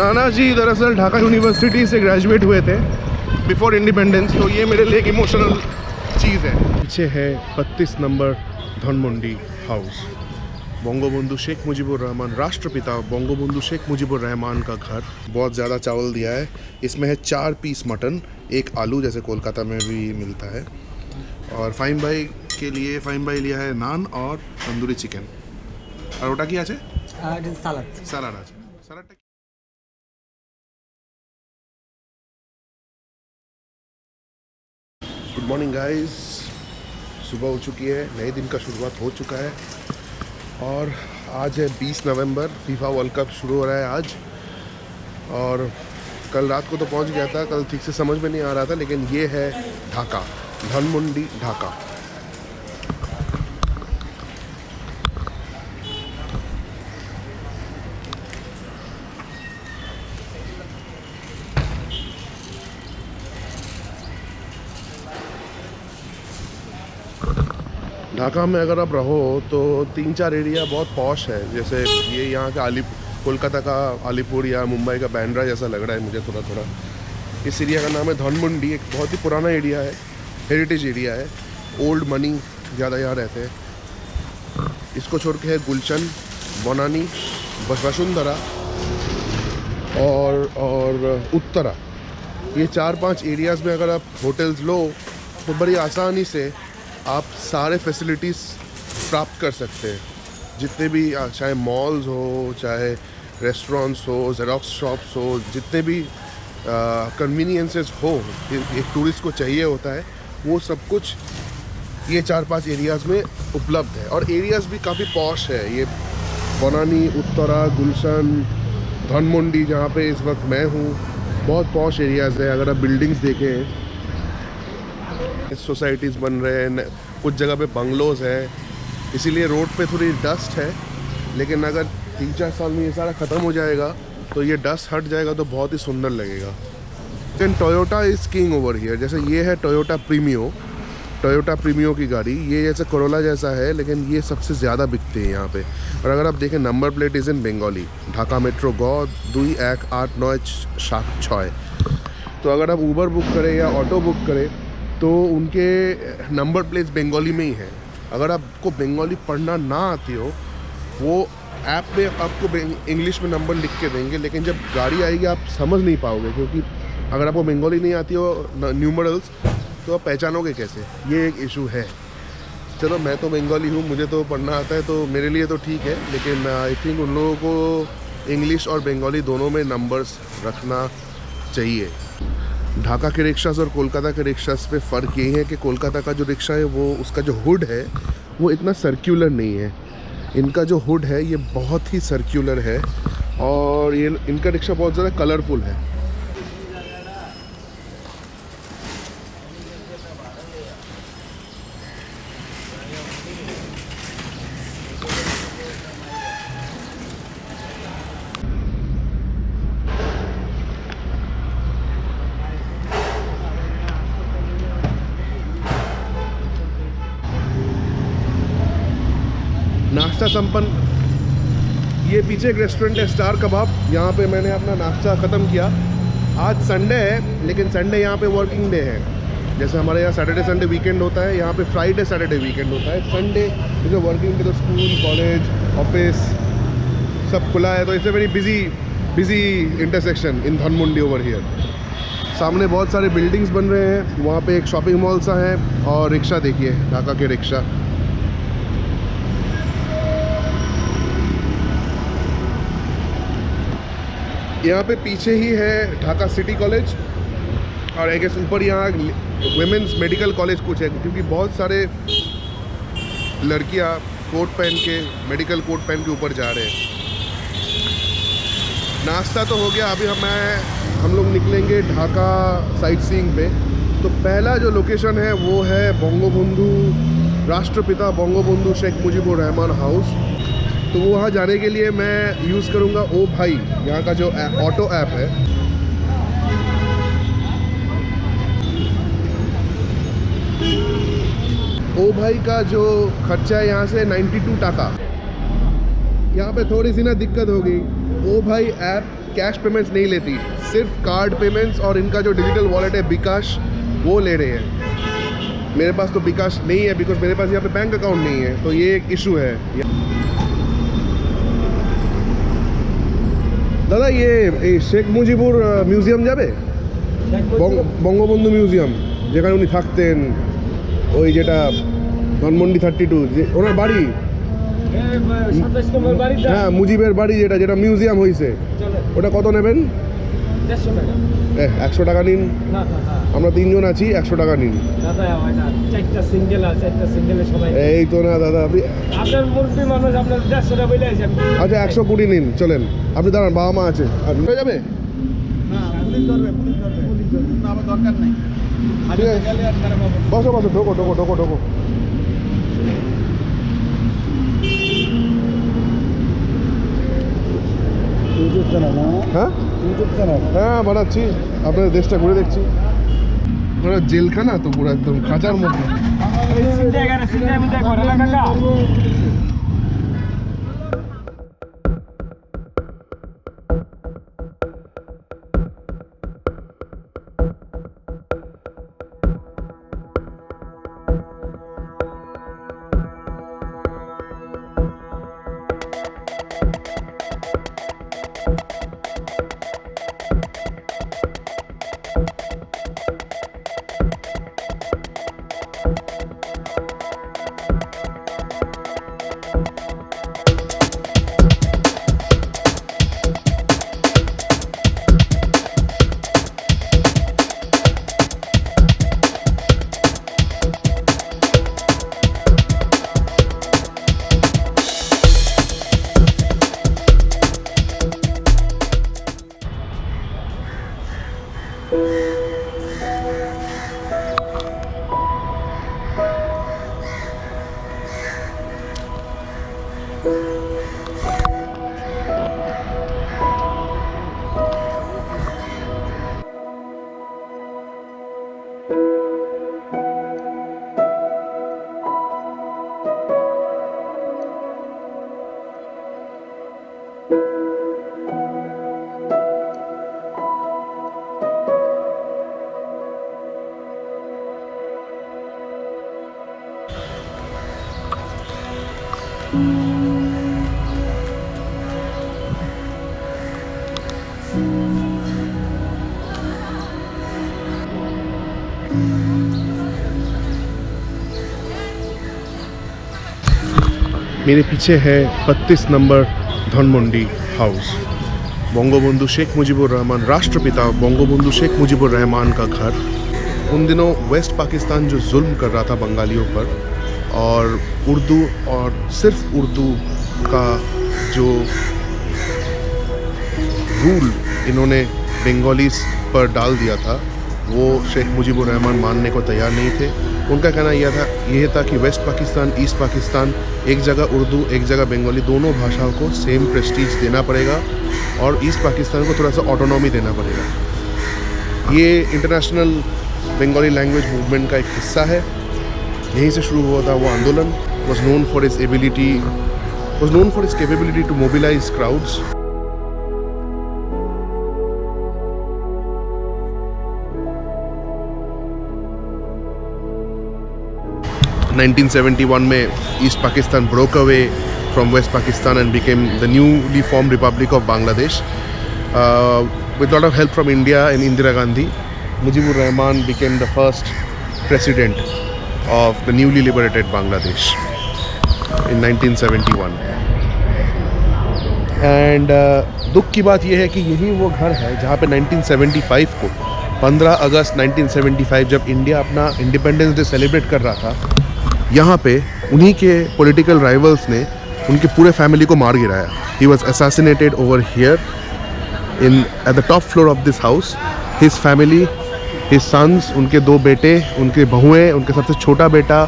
नाना जी दरअसल ढाका यूनिवर्सिटी से ग्रेजुएट हुए थे बिफोर इंडिपेंडेंस, तो ये मेरे लिए एक इमोशनल चीज़ है। पीछे है 32 नंबर धानमंडी हाउस, बंगबंधु शेख मुजीबुर रहमान, राष्ट्रपिता बंगबंधु शेख मुजीबुर रहमान का घर। बहुत ज़्यादा चावल दिया है, इसमें है 4 पीस मटन, 1 आलू जैसे कोलकाता में भी मिलता है, और फाइम भाई के लिए फाइम भाई लिया है नान और तंदूरी चिकन। और ওটা কি আছে? সালাদ আছে। সালাদটা गुड मॉर्निंग गाइस, सुबह हो चुकी है, नए दिन का शुरुआत हो चुका है और आज है 20 नवंबर, फीफा वर्ल्ड कप शुरू हो रहा है आज। और कल रात को तो पहुंच गया था, कल ठीक से समझ में नहीं आ रहा था, लेकिन ये है ढाका, धानमंडी ढाका। ढाका में अगर आप रहो तो 3-4 एरिया बहुत पॉश है, जैसे ये यहाँ का कोलकाता का अलीपुर या मुंबई का बैंड्रा जैसा लग रहा है मुझे थोड़ा थोड़ा। इस एरिया का नाम है धानमंडी, एक बहुत ही पुराना एरिया है, हेरिटेज एरिया है, ओल्ड मनी ज़्यादा यहाँ रहते हैं। इसको छोड़ के है गुलशन, बनानी, वसुंधरा और उत्तरा। ये 4-5 एरियाज़ में अगर आप होटल्स लो तो बड़ी आसानी से आप सारे फैसिलिटीज़ प्राप्त कर सकते हैं, जितने भी, चाहे मॉल्स हो, चाहे रेस्टोरेंट्स हो, ज़ेरॉक्स शॉप्स हो, जितने भी कन्वीनियंसेस हो एक टूरिस्ट को चाहिए होता है, वो सब कुछ ये 4-5 एरियाज़ में उपलब्ध है। और एरियाज़ भी काफ़ी पॉश है, ये बनानी, उत्तरा, गुलशन, धानमंडी जहाँ पे इस वक्त मैं हूँ, बहुत पॉश एरियाज़ है। अगर आप बिल्डिंग्स देखें, सोसाइटीज़ बन रहे हैं, कुछ जगह पे बंगलोज़ है, इसीलिए रोड पे थोड़ी डस्ट है, लेकिन अगर 3-4 साल में ये सारा ख़त्म हो जाएगा तो ये डस्ट हट जाएगा तो बहुत ही सुंदर लगेगा। लेकिन Toyota is king over here. जैसे ये है टोयोटा प्रीमियो की गाड़ी, ये जैसे कोरोला जैसा है, लेकिन ये सबसे ज़्यादा बिकते हैं यहाँ पे। और अगर आप देखें, number plate is in Bengali, Dhaka metro ग 2-1-8-9-6। तो अगर आप ऊबर बुक करें या ऑटो बुक करें तो उनके नंबर प्लेट्स बंगाली में ही है। अगर आपको बंगाली पढ़ना ना आती हो, वो ऐप में आपको इंग्लिश में नंबर लिख के देंगे, लेकिन जब गाड़ी आएगी आप समझ नहीं पाओगे, क्योंकि अगर आपको बंगाली नहीं आती हो न्यूमरल्स, तो आप पहचानोगे कैसे, ये एक इशू है। चलो, मैं तो बंगाली हूँ, मुझे तो पढ़ना आता है, तो मेरे लिए तो ठीक है, लेकिन आई थिंक उन लोगों को इंग्लिश और बंगाली दोनों में नंबर्स रखना चाहिए। ढाका के रिक्शास और कोलकाता के रिक्शास पे फ़र्क यही है कि कोलकाता का जो रिक्शा है, वो उसका जो हुड है वो इतना सर्कुलर नहीं है। इनका जो हुड है ये बहुत ही सर्कुलर है, और ये इनका रिक्शा बहुत ज़्यादा कलरफुल है। नाश्ता संपन्न। ये पीछे एक रेस्टोरेंट है, स्टार कबाब, यहाँ पे मैंने अपना नाश्ता ख़त्म किया। आज संडे है, लेकिन संडे यहाँ पे वर्किंग डे है। जैसे हमारे यहाँ सैटरडे संडे वीकेंड होता है, यहाँ पे फ्राइडे सैटरडे वीकेंड होता है। Sunday is a working day, तो स्कूल, कॉलेज, ऑफिस सब खुला है, तो it's a very busy intersection in Dhanmondi over here. सामने बहुत सारे बिल्डिंग्स बन रहे हैं, वहाँ पे एक शॉपिंग मॉल सा है, और रिक्शा देखिए, ढाका के रिक्शा। यहाँ पे पीछे ही है ढाका सिटी कॉलेज, और आई गेस ऊपर यहाँ वुमेंस मेडिकल कॉलेज कुछ है, क्योंकि बहुत सारे लड़कियाँ कोट पहन के, मेडिकल कोट पहन के ऊपर जा रहे हैं। नाश्ता तो हो गया, अभी हम लोग निकलेंगे ढाका साइट सीइंग पे। तो पहला जो लोकेशन है वो है बंगबंधु, राष्ट्रपिता बंगबंधु शेख मुजीबुर रहमान हाउस। तो वहाँ जाने के लिए मैं यूज़ करूँगा ओ भाई, यहाँ का जो ऑटो ऐप है। ओ भाई का जो खर्चा है यहाँ से 92 टाका। यहाँ पे थोड़ी सी ना दिक्कत होगी, ओ भाई ऐप कैश पेमेंट्स नहीं लेती, सिर्फ कार्ड पेमेंट्स और इनका जो डिजिटल वॉलेट है बिकाश वो ले रहे हैं। मेरे पास तो बिकाश नहीं है बिकॉज मेरे पास यहाँ पे बैंक अकाउंट नहीं है, तो ये एक इशू है। दादा ये शेख मुजिबुर মিউজিয়াম যাবে, বঙ্গবন্ধু মিউজিয়াম যেখানে উনি থাকতেন, ওই যেটা ধানমন্ডি 32 যে ওনার বাড়ি, হ্যাঁ মুজিবের বাড়ি যেটা যেটা মিউজিয়াম হয়েছে, ওটা কত নেবেন? 100 টাকা নিন। আমরা 3 জন আছি, 100 টাকা নিন। এই তো না দাদা, আপনি আচ্ছা 120 নিন, চলেন। আপনি দাঁড়ান, বাবা মা আছে, হয়ে যাবে। বসো বসো, ঢোকো ঢোকো ঢোকো ঢোকো। হ্যাঁ হ্যাঁ বানাচ্ছি, আপনাদের দেশটা ঘুরে দেখছি। পুরো জেলখানা তো, পুরো একদম খাঁচার মতো। मेरे पीछे है 32 नंबर धानमंडी हाउस, बंगबंधु शेख मुजिबुर रहमान, राष्ट्रपिता बंगबंधु शेख मुजिबुर रहमान का घर। उन दिनों वेस्ट पाकिस्तान जो जुल्म कर रहा था बंगालियों पर, और उर्दू और सिर्फ उर्दू का जो रूल इन्होंने बंगालीज पर डाल दिया था, वो शेख मुजिबुर रहमान मानने को तैयार नहीं थे। उनका कहना यह था कि वेस्ट पाकिस्तान, ईस्ट पाकिस्तान, एक जगह उर्दू एक जगह बंगाली, दोनों भाषाओं को सेम प्रेस्टीज देना पड़ेगा और ईस्ट पाकिस्तान को थोड़ा सा ऑटोनॉमी देना पड़ेगा। ये इंटरनेशनल बंगाली लैंग्वेज मूवमेंट का एक हिस्सा है। यहीं से शुरू हुआ था वो आंदोलन। was known for its capability to mobilize crowds. In 1971 में East Pakistan broke away from West Pakistan and became the newly formed Republic of Bangladesh. With a lot of help from India and Indira Gandhi, Mujibur Rahman became the first president of the newly liberated Bangladesh in 1971. And दुख की बात यह है कि यही वो घर है जहाँ पे 1975 को 15 अगस्त 1975 जब इंडिया अपना इंडिपेंडेंस डे सेलिब्रेट कर रहा था, यहाँ पे उन्हीं के पॉलिटिकल राइवल्स ने उनके पूरे फैमिली को मार गिराया। He was assassinated over here at the top floor of this house. His family, his sons, उनके 2 बेटे, उनके बहुएं, उनके सबसे छोटा बेटा,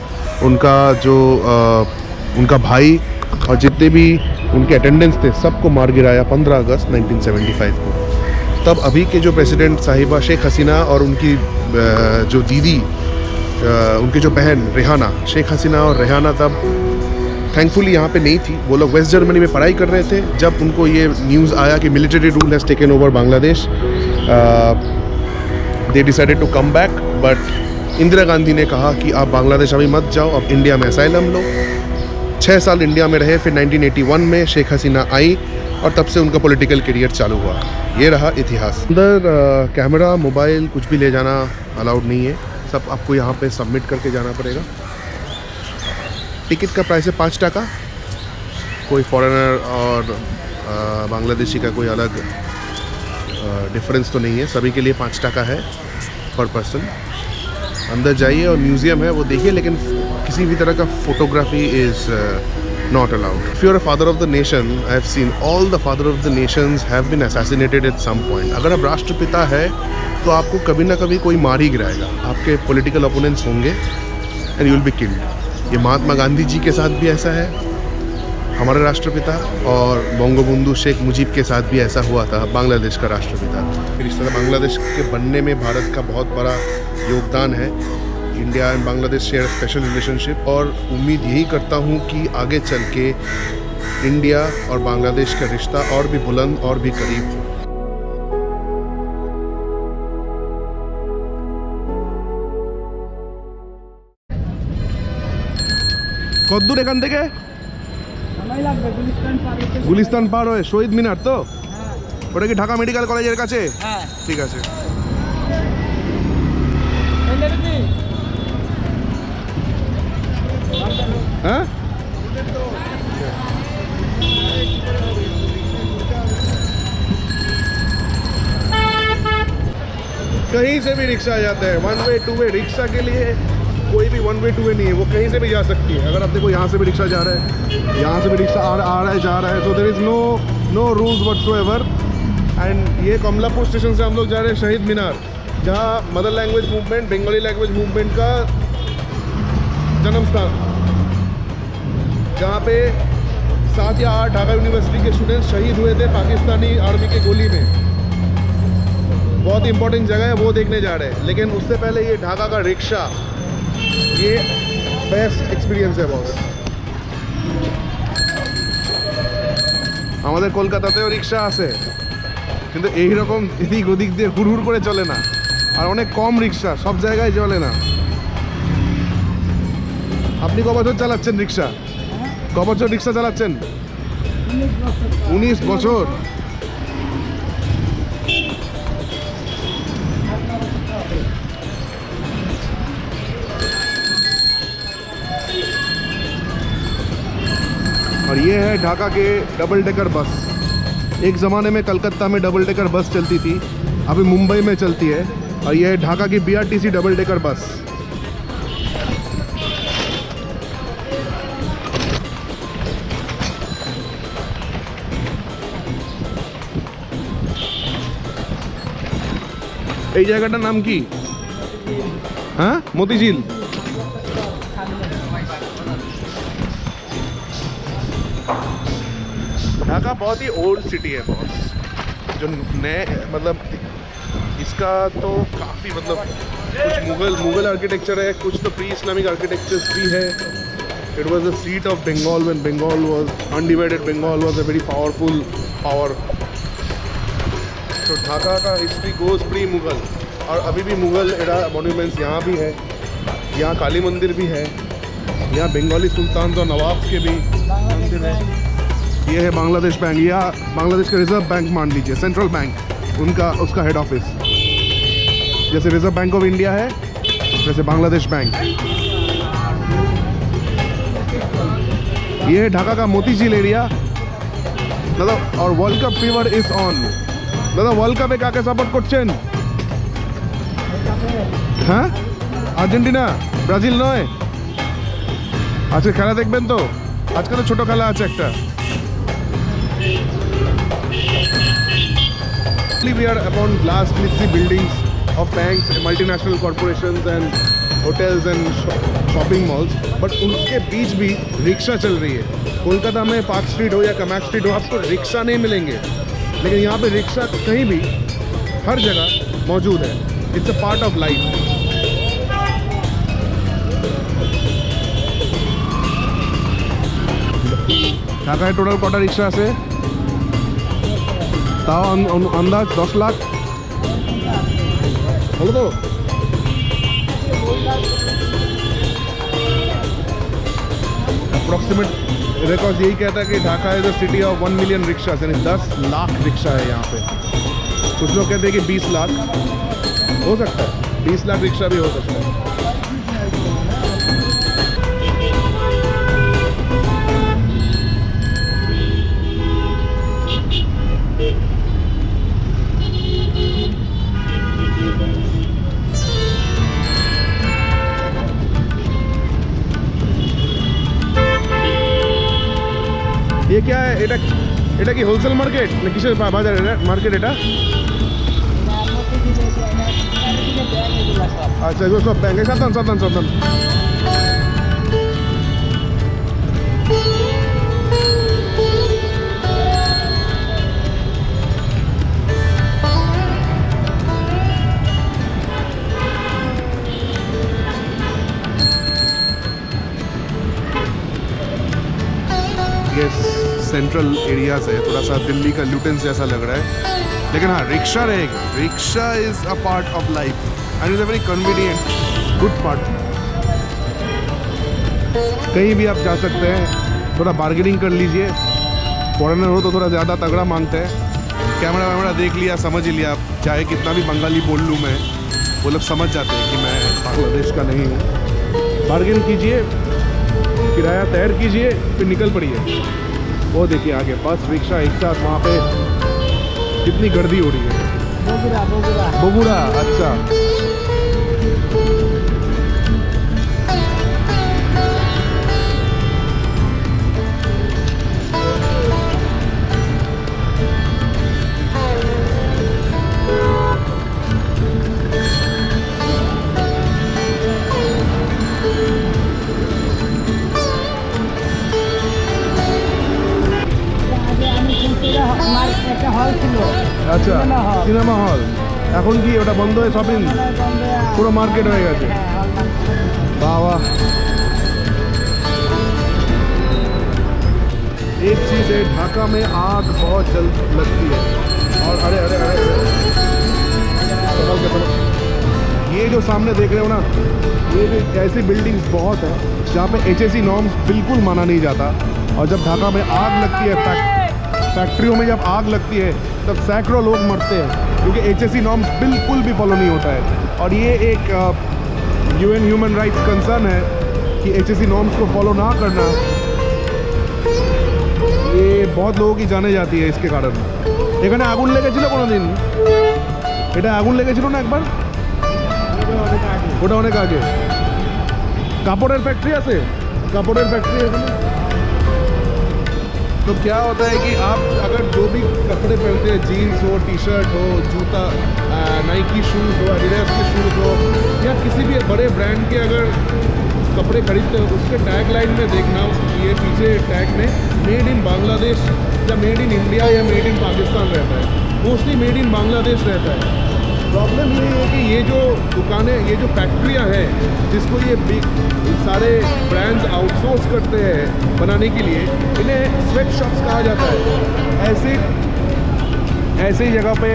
उनका भाई और जितने भी उनके अटेंडेंट्स थे, सबको मार गिराया 15 अगस्त 1975 को। तब अभी के जो प्रेसिडेंट साहिबा शेख हसीना और उनकी जो दीदी, उनकी जो बहन रेहाना, शेख हसीना और रेहाना तब थैंकफुली यहाँ पे नहीं थी। वो लोग वेस्ट जर्मनी में पढ़ाई कर रहे थे जब उनको ये न्यूज़ आया कि military rule has taken over Bangladesh. They decided to come back, but Indira Gandhi ने कहा कि आप बांग्लादेश अभी मत जाओ, अब इंडिया में असाइलम लो। 6 साल इंडिया में रहे, फिर 1981 में शेख हसीना आई और तब से उनका पॉलिटिकल करियर चालू हुआ। ये रहा इतिहास। अंदर कैमरा, मोबाइल कुछ भी ले जाना अलाउड नहीं है, सब आपको यहाँ पे सबमिट करके जाना पड़ेगा। टिकट का प्राइस है 5 टाका। कोई फॉरेनर और बांग्लादेशी का कोई अलग डिफरेंस तो नहीं है, सभी के लिए 5 टाका है पर पर्सन। अंदर जाइए और म्यूज़ियम है वो देखिए, लेकिन किसी भी तरह का photography is not allowed. If you're a father of the nation, I have seen all the father of the nations have been assassinated at some point. अगर आप राष्ट्रपिता है तो आपको कभी ना कभी कोई मार ही गिराएगा, आपके पॉलिटिकल ओपोनेंट्स होंगे and you will be killed. ये महात्मा गांधी जी के साथ भी ऐसा है, हमारे राष्ट्रपिता, और बंगबंधु शेख मुजीब के साथ भी ऐसा हुआ था, बांग्लादेश का राष्ट्रपिता। इस तरह बांग्लादेश के बनने में भारत का बहुत बड़ा योगदान है। India and Bangladesh share special relationship, और उम्मीद यही करता हूँ कि आगे चल के इंडिया और बांग्लादेश का रिश्ता और भी बुलंद और भी करीब हो। কত দূর এখান থেকে? গুলিস্তান পার হয়ে শহীদ মিনার তো? ওটা কি ঢাকা মেডিকেল কলেজের কাছে? হ্যাঁ, ঠিক আছে। हाँ? कहीं से भी रिक्शा आ जाता है, 1 वे 2 वे। रिक्शा के लिए कोई भी 1 वे 2 वे नहीं है, वो कहीं से भी जा सकती है। अगर आप देखो यहाँ से भी रिक्शा जा रहा है, यहाँ से भी रिक्शा आ रहा है जा रहा है, तो there is no rules whatsoever. And ये कमलापुर स्टेशन से हम लोग जा रहे हैं शहीद मीनार, जहाँ mother language movement, Bengali language movement का जन्म स्थान, जहाँ पे 7 या 8 ढाका यूनिवर्सिटी के स्टूडेंट्स शहीद हुए थे पाकिस्तानी आर्मी के गोली में। बहुत इंपॉर्टेंट जगह है, वो देखने जा रहे हैं। लेकिन उससे पहले ये ढाका का रिक्शा, ये बेस्ट एक्सपीरियंस है बॉस। আমাদের কলকাতাতেও রিক্সা আছে, কিন্তু এই রকম এদিক ওদিক দিয়ে হুড়হুড় করে চলে না, আর অনেক কম রিক্সা, সব জায়গায় চলে না। আপনি ক বছর চালাচ্ছেন রিক্সা? ক বছর রিক্সা চালাচ্ছেন? 19 বছর। और ये है ढाका के डबल डेकर बस। एक ज़माने में कलकत्ता में डबल डेकर बस चलती थी, अभी मुंबई में चलती है। और ये है ढाका की BRTC डबल डेकर बस। এই জায়গাটার নাম কি? হ্যাঁ, মতিঝিল। ढाका बहुत ही ओल्ड सिटी है बॉस। जो नए मतलब इसका तो काफ़ी मतलब कुछ मुगल आर्किटेक्चर है, कुछ तो प्री इस्लामिक आर्किटेक्चर्स भी है। It was the seat of Bengal when Bengal was undivided. Bengal was a very powerful power. तो ढाका का हिस्ट्री गोज प्री मुगल, और अभी भी मुगल एरा मॉन्यूमेंट्स यहाँ भी है। यहाँ काली मंदिर भी है, यहाँ बंगाली सुल्तान और नवाब के भी मंदिर है। ये है बांग्लादेश बैंक, या बांग्लादेश का रिजर्व बैंक मान लीजिए, सेंट्रल बैंक उनका, उसका हेड ऑफिस। जैसे रिजर्व बैंक ऑफ इंडिया है, वैसे बांग्लादेश बैंक। ये है ढाका का मोतीझील एरिया दादा। और world cup fever is on दादा। वर्ल्ड कपे काके सापोर्ट করছেন? হ্যাঁ, আর্জেন্টিনা, ব্রাজিল নয়। আজকে খেলা দেখবেন তো? আজকে তো ছোট খেলা আছে একটা। We are upon glass glitzy buildings of banks, multinational corporations and hotels and shopping malls, but उनके बीच भी रिक्शा चल रही है। कोलकाता में पार्क स्ट्रीट हो या कमैक स्ट्रीट हो, आपको रिक्शा नहीं मिलेंगे, लेकिन यहाँ पे रिक्शा कहीं भी हर जगह मौजूद है। It's a part of life. ঢাকায় টোটাল কটা রিক্সা আছে? তাও আন্দাজ 10 লাখ হলো তো। अप्रॉक्सीमेट रिकॉर्ड यही कहता है कि Dhaka is a city of 1 million rickshaw, यानी 10 लाख रिक्शा है यहाँ पे। कुछ लोग कहते हैं कि 20 लाख हो सकता है, 20 लाख रिक्शा भी हो सकता है। ये क्या है? এটা কি হোলসেল মার্কেট না কিসের বাজার? এটা মার্কেট এটা? আচ্ছা এগুলো সব ব্যাংকে। সাবধান। ये सेंट्रल एरियाज है, थोड़ा सा दिल्ली का ल्यूटेंस जैसा लग रहा है, लेकिन हाँ रिक्शा रहेगा। Rickshaw is a part of life and is a very convenient good part. कहीं भी आप जा सकते हैं, थोड़ा बार्गेनिंग कर लीजिए। फॉरेनर हो तो थोड़ा ज़्यादा तगड़ा मांगते हैं। कैमरा देख लिया, समझ ही लिया, चाहे कितना भी बंगाली बोल लूँ मैं, वो लोग समझ जाते हैं कि मैं बांग्लादेश का नहीं हूँ। बार्गेन कीजिए, किराया तैयार कीजिए, फिर निकल पड़िए। वो देखिए आगे बस रिक्शा एक साथ, वहाँ पे कितनी गर्दी हो रही है। बगुड़ा अच्छा। আচ্ছা সিনেমা হল এখন কি ওটা বন্ধ হয়ে শপিং পুরো মার্কেট হয়ে গেছে? বাবা एक चीज़ है, ढाका में आग बहुत जल्द लगती है। और अरे ये जो सामने देख रहे हो ना, ये ऐसी बिल्डिंग्स बहुत है जहाँ पे HSE नॉर्म्स बिल्कुल माना नहीं जाता। और जब ढाका में आग लगती है, फैक्ट्रियों में जब आग लगती है तब सैकड़ों लोग मरते हैं क्योंकि HSE नॉर्म्स बिल्कुल भी फॉलो नहीं होता है। और ये एक UN ह्यूमन राइट्स कंसर्न है कि HSE नॉर्म्स को फॉलो ना करना, ये बहुत लोगों की जाने जाती है इसके कारण। এখানে আগুন লেগেছিল কোনোদিন? এটা আগুন লেগেছিল না একবার? ওটা অনেক আগে। কাপড়ের ফ্যাক্টরি আছে, কাপড়ের ফ্যাক্টরি এখানে। तो क्या होता है कि आप अगर जो भी कपड़े पहनते हैं, जीन्स हो, टी शर्ट हो, जूता, नाइकी शूज़ हो, एडिडास के शूज़ हो, या किसी भी बड़े ब्रांड के अगर कपड़े खरीदते हो, उसके टैग लाइन में देखना, ये पीछे टैग में मेड इन बांग्लादेश या मेड इन इंडिया या मेड इन पाकिस्तान रहता है। मोस्टली मेड इन बांग्लादेश रहता है। प्रॉब्लम ये है कि ये जो दुकानें, ये जो फैक्ट्रियाँ हैं जिसको ये बिग सारे ब्रांड्स आउटसोर्स करते हैं बनाने के लिए, इन्हें स्वेट शॉप्स कहा जाता है। ऐसे ही जगह पे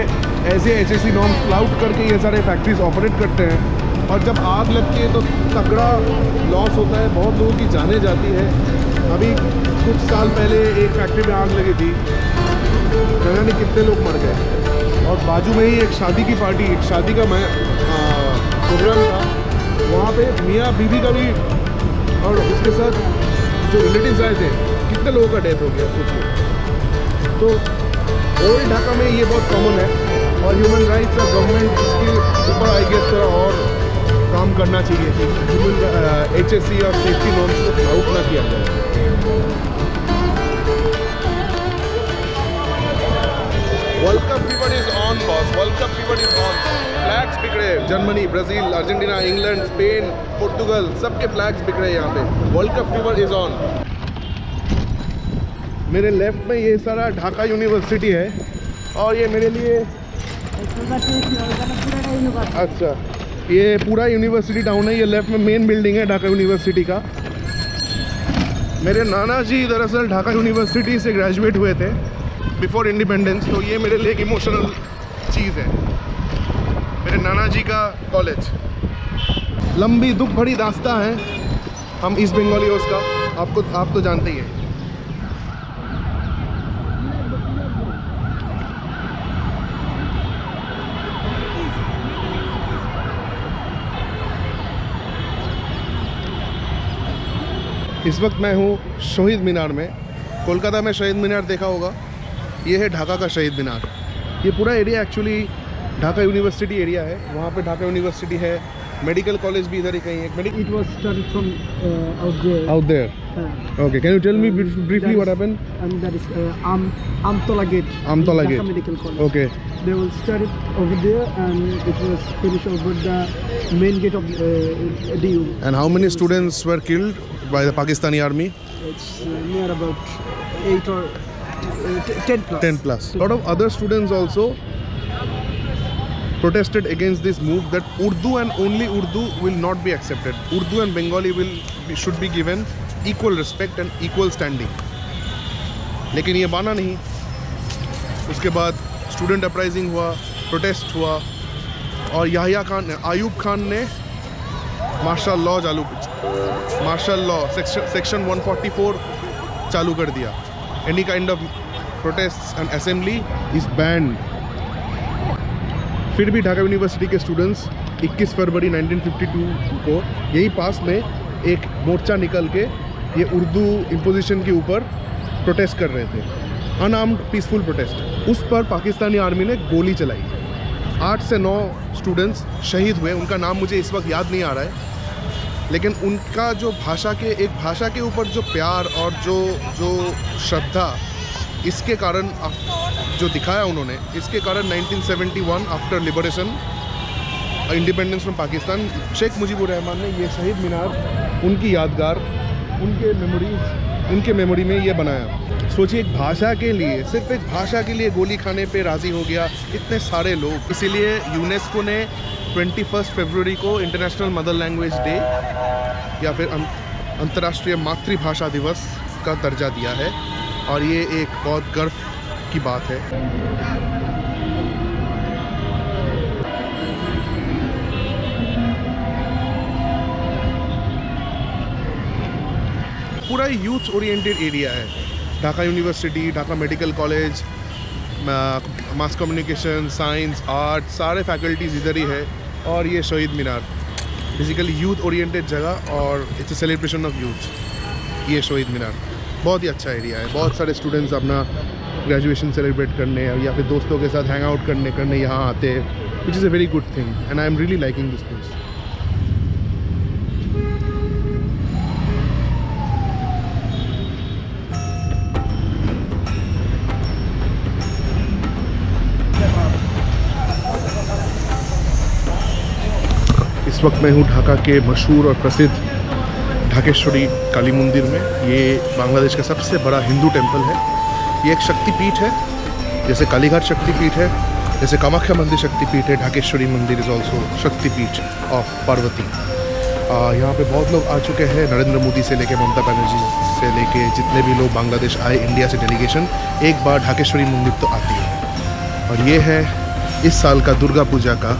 ऐसे HSE नॉर्म्स क्लाउड करके ये सारे फैक्ट्रीज ऑपरेट करते हैं। और जब आग लगती है तो तगड़ा लॉस होता है, बहुत लोगों की जानें जाती है। अभी कुछ साल पहले एक फैक्ट्री में आग लगी थी, जगह ने कितने लोग मर गए। और बाजू में ही एक शादी की पार्टी, एक शादी का प्रोग्राम था, वहाँ पे मियाँ बीवी का भी और उसके साथ जो रिलेटिव्स आए थे, कितने लोगों का डेथ हो गया सोचिए। तो ओल्ड ढाका में ये बहुत कॉमन है और ह्यूमन राइट्स और गवर्नमेंट इसके ऊपर आई गेस थोड़ा और काम करना चाहिए कि HSE और सेफ्टी नॉर्म्स को आउट ना किया जाए। World cup fever is on boss, world cup fever is on. Flags बिक रहे हैं, Germany, Brazil, Argentina, England, Spain, Portugal, सबके फ्लैग्स बिक रहे हैं यहाँ पे। World cup fever is on. मेरे लेफ्ट में ये सारा ढाका यूनिवर्सिटी है और ये मेरे लिए अच्छा ये पूरा यूनिवर्सिटी टाउन है। ये लेफ्ट में मेन बिल्डिंग है ढाका यूनिवर्सिटी का। मेरे नाना जी दरअसल ढाका यूनिवर्सिटी से ग्रेजुएट हुए थे बिफोर इंडिपेंडेंस, तो ये मेरे लिए एक इमोशनल चीज़ है, मेरे नाना जी का कॉलेज। लंबी दुख भरी दास्तां है हम ईस्ट बंगालियों का, आप तो जानते ही हैं। इस वक्त मैं हूँ शहीद मीनार में। कोलकाता में शहीद मीनार देखा होगा, ये है ढाका का शहीद मीनार। ये पूरा area actually Dhaka university area है, वहाँ पे ढाका यूनिवर्सिटी है, मेडिकल कॉलेज भी इधर ही कहीं है। It was started from out there. Out there. Okay, can you tell me briefly what happened? And that is Amtola Gate. Amtola Gate. Dhaka Medical College. Okay. They will start it over there, and it was finished over the main gate of DU. And how many students were killed by the Pakistani army? It's near about 8 or 10 plus. 10 plus. A lot of other students also protested against this move that Urdu and only Urdu will not be accepted. Urdu and Bengali should be given equal respect and equal standing. लेकिन ये माना नहीं। उसके बाद student uprising हुआ, protest हुआ, और आयूब खान ने मार्शल लॉ सेक्शन 144 चालू कर दिया। Any kind of protest and assembly is band. फिर भी ढाका यूनिवर्सिटी के स्टूडेंट्स 21 फरवरी 1952 को यही पास में एक मोर्चा निकल के ये उर्दू इम्पोजिशन के ऊपर प्रोटेस्ट कर रहे थे, अनआर्म्ड पीसफुल प्रोटेस्ट। उस पर पाकिस्तानी आर्मी ने गोली चलाई। 8 से 9 स्टूडेंट्स शहीद हुए। उनका नाम मुझे इस वक्त याद नहीं आ रहा है, लेकिन उनका जो भाषा के ऊपर जो प्यार और जो श्रद्धा, इसके कारण जो दिखाया उन्होंने, इसके कारण 1971 after liberation independence from Pakistan, Sheikh Mujibur Rahman ने ये शहीद मीनार उनकी यादगार, उनके मेमोरी में ये बनाया। सोचिए, एक भाषा के लिए, सिर्फ एक भाषा के लिए गोली खाने पे राज़ी हो गया इतने सारे लोग। इसीलिए यूनेस्को ने 21 फरवरी को इंटरनेशनल मदर लैंग्वेज डे या फिर अंतर्राष्ट्रीय मातृभाषा दिवस का दर्जा दिया है, और ये एक बहुत गर्व की बात है। पूरा यूथ ओरिएंटेड एरिया है। Dhaka university, Dhaka medical college, mass communication, science, art, सारे फैकल्टीज़ इधर ही है। और ये शहीद मीनार बेसिकली यूथ ओरिएंटेड जगह, और it's a celebration of youth. ये शहीद मीनार बहुत ही अच्छा एरिया है। बहुत सारे स्टूडेंट्स अपना ग्रेजुएशन सेलिब्रेट करने या फिर दोस्तों के साथ हैंग आउट करने यहाँ आते हैं, which is a very good thing, and I am really liking this place. इस वक्त मैं हूँ ढाका के मशहूर और प्रसिद्ध ढाकेश्वरी काली मंदिर में। ये बांग्लादेश का सबसे बड़ा हिंदू टेम्पल है। ये एक शक्तिपीठ है, जैसे कालीघाट शक्तिपीठ है, जैसे कामाख्या मंदिर शक्तिपीठ है, ढाकेश्वरी मंदिर इज़ ऑल्सो शक्तिपीठ ऑफ पार्वती। यहाँ पे बहुत लोग आ चुके हैं, नरेंद्र मोदी से लेके ममता बनर्जी से लेके जितने भी लोग बांग्लादेश आए इंडिया से डेलीगेशन, एक बार ढाकेश्वरी मंदिर तो आती है। और ये है इस साल का दुर्गा पूजा का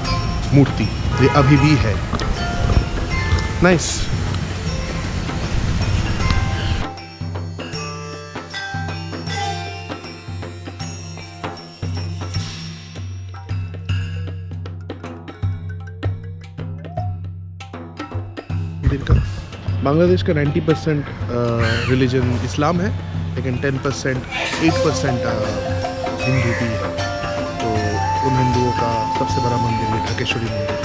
मूर्ति, ये अभी भी है। नाइस। बांग्लादेश का 90% रिलीजन इस्लाम है, लेकिन 10% 8% हिंदू भी है। तो उन हिंदुओं का सबसे बड़ा मंदिर है ढाकेश्वरी मंदिर।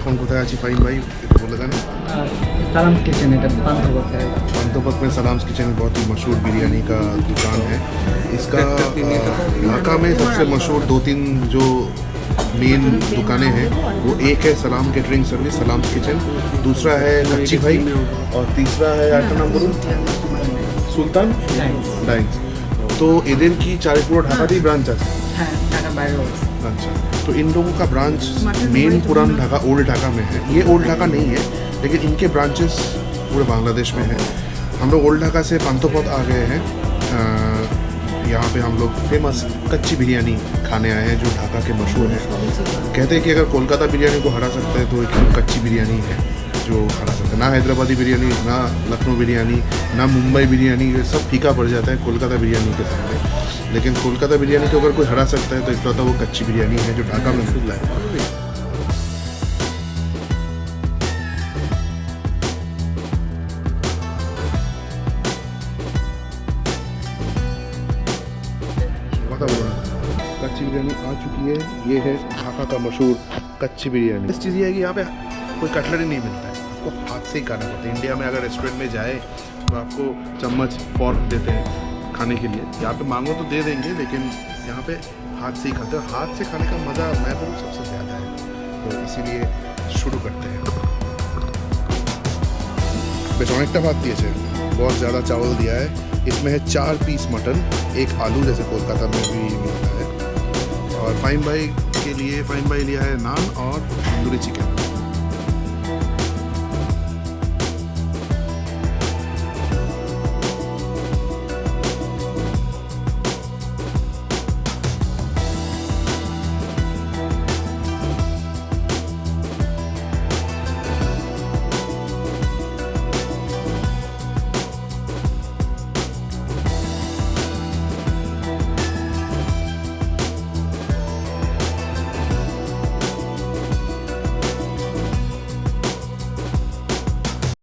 कौन कोথায় আছি ফাইন ভাই একটু বলে দেন सालाम किचन এটা পান্থপথ है पंतोपत में सलाम्स किचन बहुत ही मशहूर बिरयानी का दुकान है। इसका ढाका में सबसे मशहूर 2-3 जो मेन दुकानें हैं वो एक है सलाम केटरिंग सर्विस सलाम्स किचन, दूसरा है कच्ची भाई और तीसरा है आपका नाम बोलूँ सुल्तान डाइंस। तो इधर की चारिपुरा ढाका भी ब्रांच है। अच्छा, तो इन लोगों का ब्रांच मेन पुरान ढाका ओल्ड ढाका में है। ये ओल्ड ढाका नहीं है लेकिन इनके ब्रांचेस पूरे बांग्लादेश में है। हम लोग ओल्ड ढाका से पांतोपत आ गए हैं। यहाँ पे हम लोग फेमस कच्ची बिरयानी खाने आए हैं जो ढाका के मशहूर है। कहते हैं कि अगर कोलकाता बिरयानी को हरा सकते हैं तो एक कच्ची बिरयानी है जो हरा सकते हैं। ना हैदराबादी बिरयानी, ना लखनऊ बिरयानी, ना मुंबई बिरयानी, ये सब फीका पड़ जाता है कोलकाता बिरयानी के सामने। लेकिन कोलकाता बिरयानी को अगर कोई हरा सकता है तो इकलौता वो कच्ची बिरयानी है जो ढाका में मिलता है। कच्ची बिरयानी आ चुकी है। ये है ढाका का मशहूर कच्ची बिरयानी। इस चीज़ ये है कि यहाँ पे कोई कटलरी नहीं मिलता है, आपको हाथ से ही खाना पड़ता है। इंडिया में अगर रेस्टोरेंट में जाए तो आपको चम्मच फॉर्क देते हैं खाने के लिए, यहाँ पे मांगो तो दे देंगे लेकिन यहाँ पे हाथ से ही खाते हैं। हाथ से खाने का मज़ा मैं बोलूँ सबसे ज़्यादा है, तो इसीलिए शुरू करते हैं। बेश अनेकटा भात दिए बहुत ज़्यादा चावल दिया है। इसमें है 4 पीस मटन, एक आलू जैसे कोलकाता में भी मिलता है। और फाइन भाई के लिए फाइन भाई लिया है नान और तंदूरी चिकन।